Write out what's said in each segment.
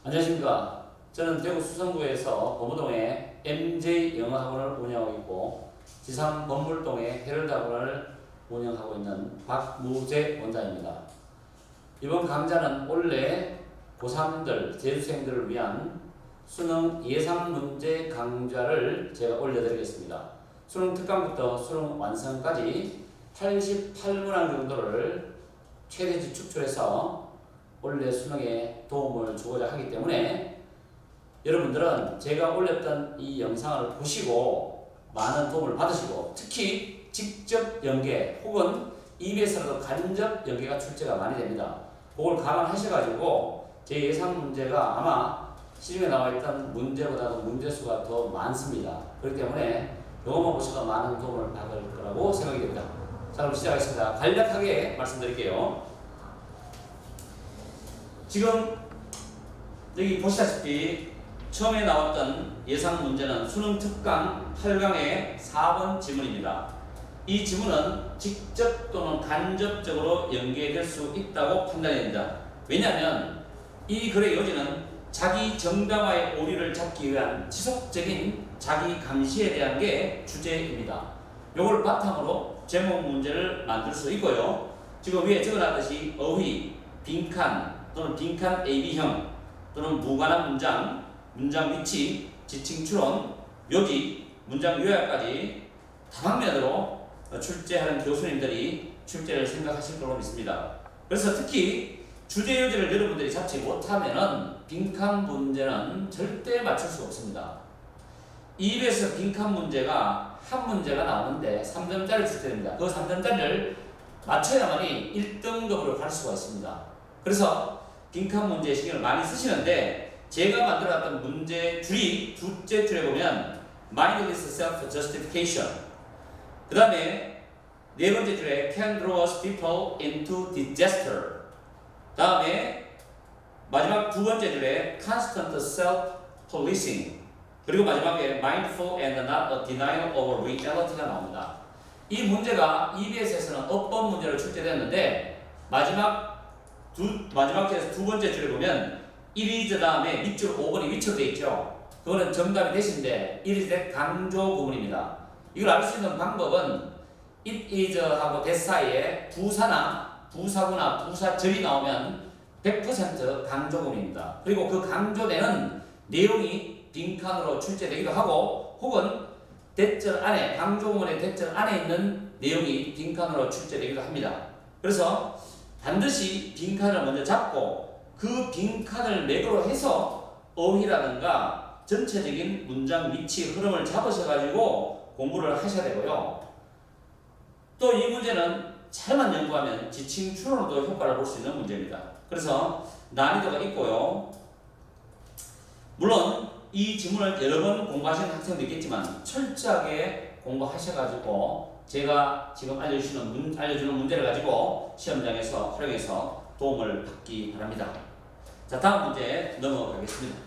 안녕하십니까. 저는 대구 수성구에서 범우동에 MJ 영어학원을 운영하고 있고 지산 범물동에 헤럴드 학원을 운영하고 있는 박무재 원장입니다. 이번 강좌는 원래 고3들, 재수생들을 위한 수능 예상 문제 강좌를 제가 올려드리겠습니다. 수능 특강부터 수능 완성까지 88문항 정도를 최대치 축출해서 원래 수능에 도움을 주고자 하기 때문에 여러분들은 제가 올렸던 이 영상을 보시고 많은 도움을 받으시고 특히 직접 연계 혹은 EBS라도 간접 연계가 출제가 많이 됩니다. 그걸 감안하셔가지고 제 예상 문제가 아마 시중에 나와있던 문제보다도 문제수가 더 많습니다. 그렇기 때문에 이것만 보셔도 많은 도움을 받을 거라고 생각이 됩니다. 자, 그럼 시작하겠습니다. 간략하게 말씀드릴게요. 지금 여기 보시다시피 처음에 나왔던 예상 문제는 수능 특강 8강의 4번 지문입니다. 이 지문은 직접 또는 간접적으로 연계될 수 있다고 판단해야 됩니다. 왜냐하면 이 글의 요지는 자기 정당화의 오리를 잡기 위한 지속적인 자기 감시에 대한 게 주제입니다. 이걸 바탕으로 제목 문제를 만들 수 있고요. 지금 위에 적어놨듯이 어휘, 빈칸 또는 빈칸 AB형 또는 무관한 문장, 문장 위치, 지칭 추론, 요지, 문장 요약까지 다방면으로 출제하는 교수님들이 출제를 생각하실 거로 믿습니다. 그래서 특히 주제 요지를 여러분들이 잡지 못하면은 빈칸 문제는 절대 맞출 수 없습니다. EBS 빈칸 문제가 한 문제가 나오는데 3점짜리 출제됩니다. 그 3점짜리를 맞춰야만이 1등급으로 갈 수가 있습니다. 그래서 빈칸 문제에 신경을 많이 쓰시는데 제가 만들어놨던 문제 줄이 둘째 줄에 보면 mindless self-justification 그 다음에 네 번째 줄에 can draw us people into disaster 다음에 마지막 두 번째 줄에 constant self-policing 그리고 마지막에 mindful and not a denial of reality가 나옵니다. 이 문제가 EBS에서는 어법 문제로 출제되었는데 마지막 줄에서 두 번째 줄에 보면 it is 다음에 밑줄 5번이 위쳐되어 있죠. 그거는 정답이 대신데 it is의 강조 구문입니다. 이걸 알 수 있는 방법은 it is 하고 that 사이에 부사나 부사구나 부사절이 나오면 100% 강조 구문입니다. 그리고 그 강조되는 내용이 빈칸으로 출제되기도 하고 혹은 대절 안에 강조 구문의 대절 안에 있는 내용이 빈칸으로 출제되기도 합니다. 그래서 반드시 빈칸을 먼저 잡고 그 빈칸을 맥으로 해서 어휘라든가 전체적인 문장 위치 흐름을 잡으셔가지고 공부를 하셔야 되고요. 또 이 문제는 잘만 연구하면 지칭 추론으로도 효과를 볼 수 있는 문제입니다. 그래서 난이도가 있고요. 물론 이 지문을 여러 번 공부하시는 학생도 있겠지만 철저하게 공부하셔가지고 제가 지금 알려주는 문제를 가지고 시험장에서 활용해서 도움을 받기 바랍니다. 자, 다음 문제 넘어가겠습니다.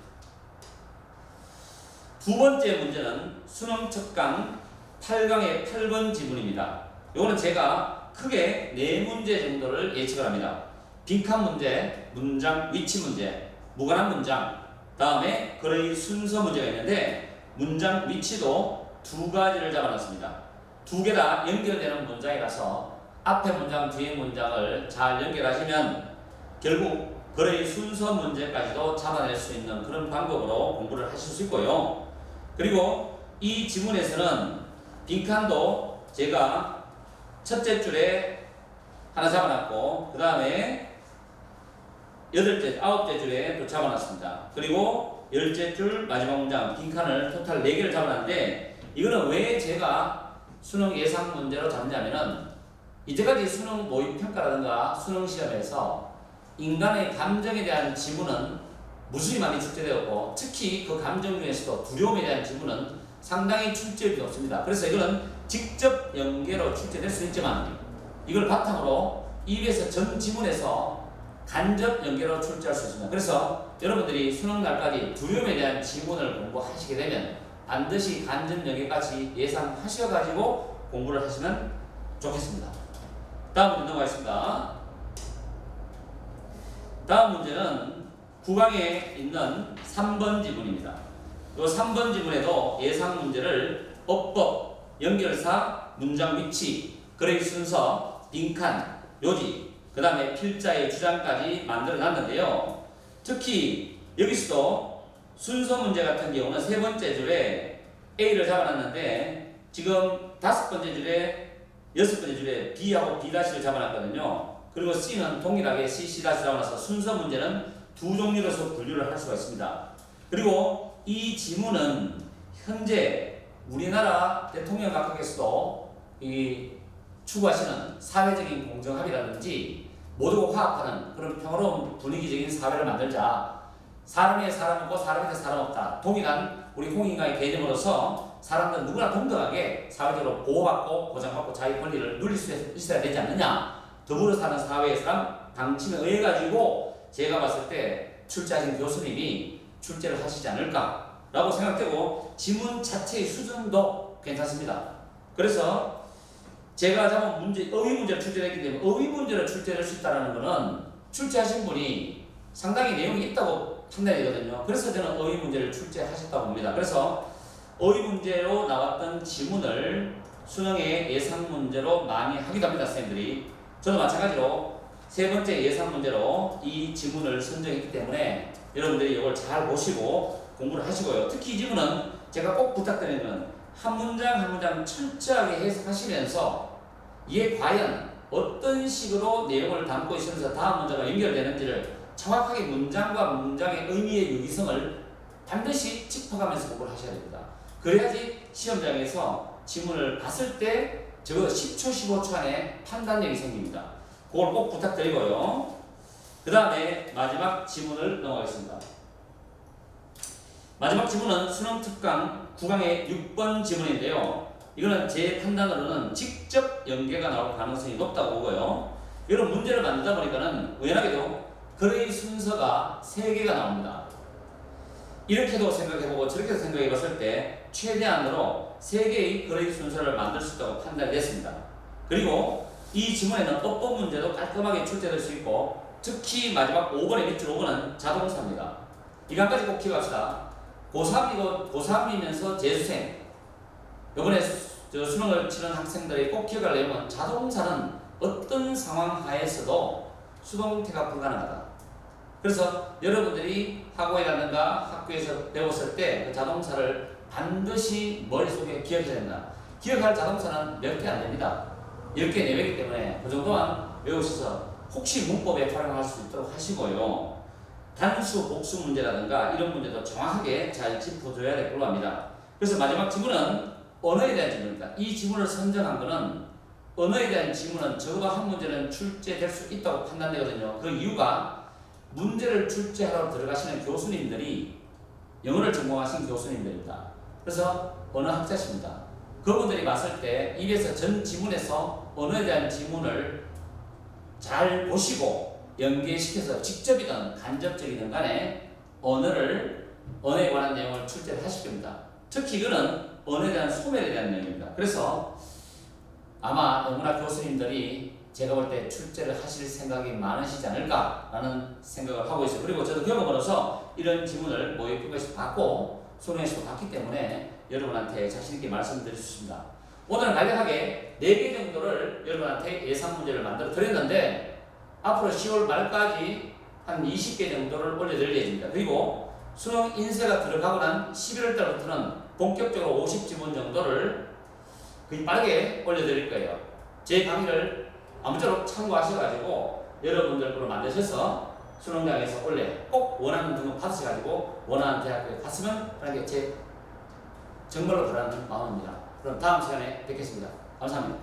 두 번째 문제는 수능 특강 8강의 8번 지문입니다. 이거는 제가 크게 4문제 정도를 예측을 합니다. 빈칸 문제, 문장 위치 문제, 무관한 문장, 다음에 글의 순서 문제가 있는데 문장 위치도 두 가지를 잡아놨습니다. 두 개 다 연결되는 문장이라서 앞에 문장, 뒤에 문장을 잘 연결하시면 결국 글의 순서 문제까지도 잡아낼 수 있는 그런 방법으로 공부를 하실 수 있고요. 그리고 이 지문에서는 빈칸도 제가 첫째 줄에 하나 잡아놨고 그 다음에 아홉째 줄에 또 잡아놨습니다. 그리고 10째 줄 마지막 문장 빈칸을 토탈 4개를 잡아놨는데 이거는 왜 제가 수능 예상 문제로 잡냐면은 이제까지 수능 모의평가라든가 수능 시험에서 인간의 감정에 대한 지문은 무수히 많이 출제되었고 특히 그 감정 중에서도 두려움에 대한 지문은 상당히 출제율이 높습니다. 그래서 이거는 직접 연계로 출제될 수 있지만 이걸 바탕으로 EBS 전 지문에서 간접 연계로 출제할 수 있습니다. 그래서 여러분들이 수능 날까지 두려움에 대한 지문을 공부하시게 되면 반드시 간접 연계까지 예상하셔가지고 공부를 하시면 좋겠습니다. 다음 문제 넘어가겠습니다. 다음 문제는 9강에 있는 3번 지문입니다. 이 3번 지문에도 예상 문제를 어법, 연결사, 문장 위치, 그레이 순서, 빈칸, 요지, 그 다음에 필자의 주장까지 만들어 놨는데요. 특히 여기서도 순서 문제 같은 경우는 세 번째 줄에 A를 잡아놨는데 지금 5번째 줄에 6번째 줄에 B하고 B-를 잡아놨거든요. 그리고 C는 동일하게 C, 잡아놔서 순서 문제는 두 종류로서 분류를 할 수가 있습니다. 그리고 이 지문은 현재 우리나라 대통령 각각에서도 이 추구하시는 사회적인 공정합의라든지 모두가 화합하는 그런 평화로운 분위기적인 사회를 만들자. 사람에 사람 없고 사람에 사람 없다. 동일한 우리 홍인간의 개념으로서 사람들 누구나 동등하게 사회적으로 보호받고 보장받고 자기 권리를 누릴 수 있어야 되지 않느냐. 더불어 사는 사회에서 방침에 의해 가지고 제가 봤을 때 출제하신 교수님이 출제를 하시지 않을까라고 생각되고 지문 자체의 수준도 괜찮습니다. 그래서 제가 잡은 문제, 어휘 문제를 출제했기 때문에 어휘 문제를 출제할 수 있다는 것은 출제하신 분이 상당히 내용이 있다고 판단이 되거든요. 그래서 저는 어휘 문제를 출제하셨다고 봅니다. 그래서 어휘 문제로 나왔던 지문을 수능의 예상 문제로 많이 하기도 합니다, 선생님들이. 저도 마찬가지로 세 번째 예상 문제로 이 지문을 선정했기 때문에 여러분들이 이걸 잘 보시고 공부를 하시고요. 특히 이 지문은 제가 꼭 부탁드리는 건 한 문장 한 문장 철저하게 해석하시면서 이게 과연 어떤 식으로 내용을 담고 있으면서 다음 문장과 연결되는지를 정확하게 문장과 문장의 의미의 유기성을 반드시 짚어가면서 공부를 하셔야 됩니다. 그래야지 시험장에서 지문을 봤을 때 적어도 10초, 15초 안에 판단력이 생깁니다. 그걸 꼭 부탁드리고요. 그 다음에 마지막 지문을 넘어가겠습니다. 마지막 지문은 수능 특강 9강의 6번 지문인데요. 이거는 제 판단으로는 직접 연계가 나올 가능성이 높다고 보고요. 이런 문제를 만들다 보니까는 우연하게도 글의 순서가 3개가 나옵니다. 이렇게도 생각해보고 저렇게도 생각해봤을 때 최대한으로 3개의 글의 순서를 만들 수 있다고 판단이 됐습니다. 그리고 이 지문에는 어법 문제도 깔끔하게 출제될 수 있고 특히 마지막 5번의 밑줄 5번은 자동사입니다. 이거 한 가지 꼭 기억합시다. 고3이면서 재수생 이번에 수능을 치는 학생들이 꼭 기억할 내용은 자동사는 어떤 상황 하에서도 수동태가 불가능하다. 그래서 여러분들이 학원이라든가 학교에서 배웠을 때 그 자동사를 반드시 머릿속에 기억해야 된다. 기억할 자동사는 몇 개 안 됩니다. 10개 내외이기 때문에 그 정도만 외우셔서 혹시 문법에 활용할 수 있도록 하시고요. 단수, 복수 문제라든가 이런 문제도 정확하게 잘 짚어줘야 될 걸로 합니다. 그래서 마지막 지문은 언어에 대한 지문입니다. 이 지문을 선정한 것은 언어에 대한 지문은 적어도 한 문제는 출제될 수 있다고 판단되거든요. 그 이유가 문제를 출제하러 들어가시는 교수님들이 영어를 전공하신 교수님들입니다. 그래서 언어학자십니다. 그분들이 봤을 때 입에서 전 지문에서 언어에 대한 지문을 잘 보시고 연계시켜서 직접이든 간접적이든 간에 언어에 관한 내용을 출제를 하실 겁니다. 특히 이거는 언어에 대한 소멸에 대한 내용입니다. 그래서 아마 너무나 교수님들이 제가 볼 때 출제를 하실 생각이 많으시지 않을까라는 생각을 하고 있어요. 그리고 저도 경험으로서 이런 지문을 모의고사에서 받고 수능에서도 받기 때문에 여러분한테 자신있게 말씀드릴 수 있습니다. 오늘은 간략하게 4개 정도를 여러분한테 예상 문제를 만들어 드렸는데 앞으로 10월 말까지 한 20개 정도를 올려드릴 예정입니다. 그리고 수능 인쇄가 들어가고 난 11월 달부터는 본격적으로 50지문 정도를 거의 빠르게 올려드릴 거예요. 제 강의를 아무쪼록 참고하셔가지고 여러분들 거로 만드셔서 수능장에서 원래 꼭 원하는 등급 받으셔가지고 원하는 대학교에 갔으면 하는 게 제 정말로 바라는 마음입니다. 그럼 다음 시간에 뵙겠습니다. 감사합니다.